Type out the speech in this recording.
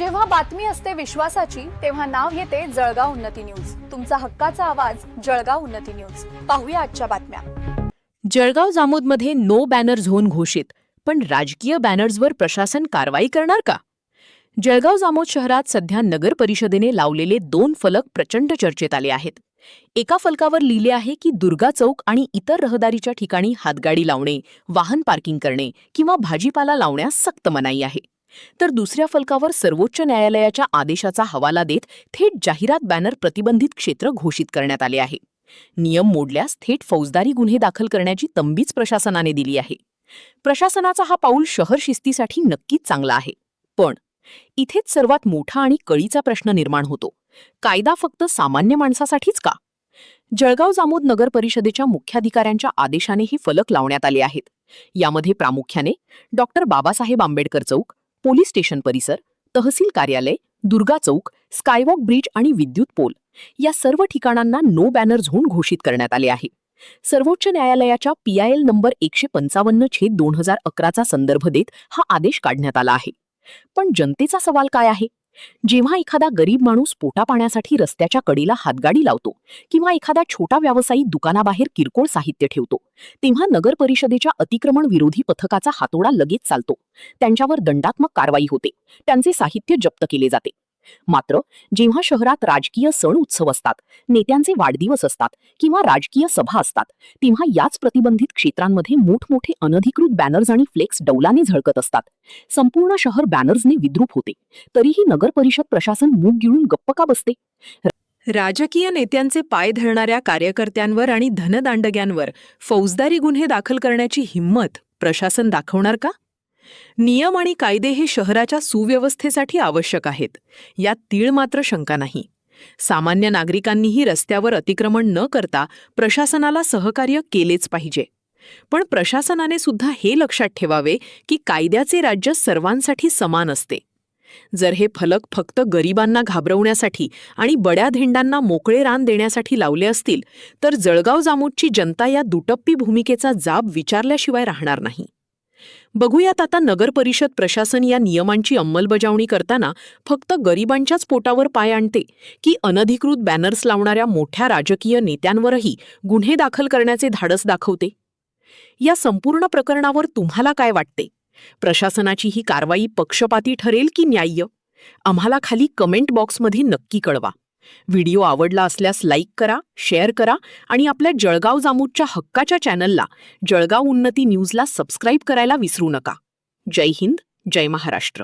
जेव्हा बातमी असते विश्वासाची तेव्हा नाव येते जळगाव उन्नती न्यूज। तुमचा हक्काचा आवाज जळगाव उन्नती न्यूज। पाहूया आजच्या बातम्या। जळगाव जामोदमध्ये नो बॅनर झोन घोषित, पण राजकीय बॅनर्सवर प्रशासन कारवाई करणार का? जळगाव जामोद शहरात सध्या नगर परिषदेने लावलेले 2 फलक प्रचंड चर्चेत आले आहेत। एका फलकावर लिहिले आहे की दुर्गा चौक आणि इतर रहदारीच्या ठिकाणी हातगाडी लावणे, वाहन पार्किंग करणे किंवा भाजीपाला लावण्यास सक्त मनाई आहे। तर दुसऱ्या फलकावर सर्वोच्च न्यायालयाच्या आदेशाचा हवाला देत थेट जाहिरात बॅनर प्रतिबंधित क्षेत्र घोषित करण्यात आले आहे। नियम मोडल्यास थेट फौजदारी गुन्हे दाखल करण्याची तंबीच प्रशासनाने दिली आहे। प्रशासनाचा हा पाऊल शहर शिस्तीसाठी नक्कीच चांगला आहे, पण इथेच सर्वात मोठा आणि कळीचा प्रश्न निर्माण होतो, कायदा फक्त सामान्य माणसासाठीच का? जळगाव जामोद नगर परिषदेच्या मुख्याधिकाऱ्यांच्या आदेशाने ही फलक लावण्यात आले आहेत। यामध्ये प्रामुख्याने डॉक्टर बाबासाहेब आंबेडकर चौक, पोलीस स्टेशन परिसर, तहसील कार्यालय, दुर्गा चौक, स्कायवॉक ब्रिज आणि विद्युत पोल या सर्व ठिकाणांना नो बॅनर झोन घोषित करण्यात आले आहे। सर्वोच्च न्यायालयाच्या PIL नंबर 155/2011 चा संदर्भ देत हा आदेश काढण्यात आला आहे। पण जनतेचा सवाल काय आहे? जेव्हा एखादा गरीब माणूस पोटा पाण्यासाठी रस्त्याच्या कडेला हातगाडी लावतो किंवा एखादा छोटा व्यावसायिक दुकानाबाहेर किरकोळ साहित्य ठेवतो, तेव्हा नगर परिषदेच्या अतिक्रमण विरोधी पथकाचा हातोडा लगेच चालतो, त्यांच्यावर दंडात्मक कारवाई होते, त्यांचे साहित्य जप्त केले जाते। मात्र जेव्हा शहरात राजकीय सण उत्सव असतात, नेत्यांचे वाढदिवस असतात किंवा राजकीय सभा असतात, तेव्हा याच प्रतिबंधित क्षेत्रांमध्ये मोठमोठे अनधिकृत बॅनर्स आणि फ्लेक्स डौलाने झळकत असतात। संपूर्ण शहर बॅनर्सने विद्रूप होते, तरीही नगर परिषद प्रशासन मूग गिळून गप्प का बसते? राजकीय नेत्यांचे पाय धरणाऱ्या कार्यकर्त्यांवर आणि धनदांडग्यांवर फौजदारी गुन्हे दाखल करण्याची हिंमत प्रशासन दाखवणार का? नियम आणि कायदे हे शहराच्या सुव्यवस्थेसाठी आवश्यक आहेत, यात तीळ मात्र शंका नाही। सामान्य नागरिकांनीही रस्त्यावर अतिक्रमण न करता प्रशासनाला सहकार्य केलेच पाहिजे। पण प्रशासनाने सुद्धा हे लक्षात ठेवावे की कायद्याचे राज्य सर्वांसाठी समान असते। जर हे फलक फक्त गरिबांना घाबरवण्यासाठी आणि बड्या धेंडांना मोकळे रान देण्यासाठी लावले असतील, तर जळगाव जामोदची जनता या दुटप्पी भूमिकेचा जाब विचारल्याशिवाय राहणार नाही। बघूयात आता नगर परिषद प्रशासन या नियमांची अंमलबजावणी करताना फक्त गरिबांच्याच पोटावर पाय आणते की अनधिकृत बॅनर्स लावणाऱ्या मोठ्या राजकीय नेत्यांवरही गुन्हे दाखल करण्याचे धाडस दाखवते? या संपूर्ण प्रकरणावर तुम्हाला काय वाटते? प्रशासनाची ही कारवाई पक्षपाती ठरेल की न्याय्य? आम्हाला खाली कमेंट बॉक्समध्ये नक्की कळवा। व्हिडिओ आवडला असल्यास लाईक करा, शेअर करा आणि आपल्या जळगाव जामोदच्या हक्काच्या चॅनलला जळगाव उन्नती न्यूजला सबस्क्राईब करायला विसरू नका। जय हिंद, जय महाराष्ट्र।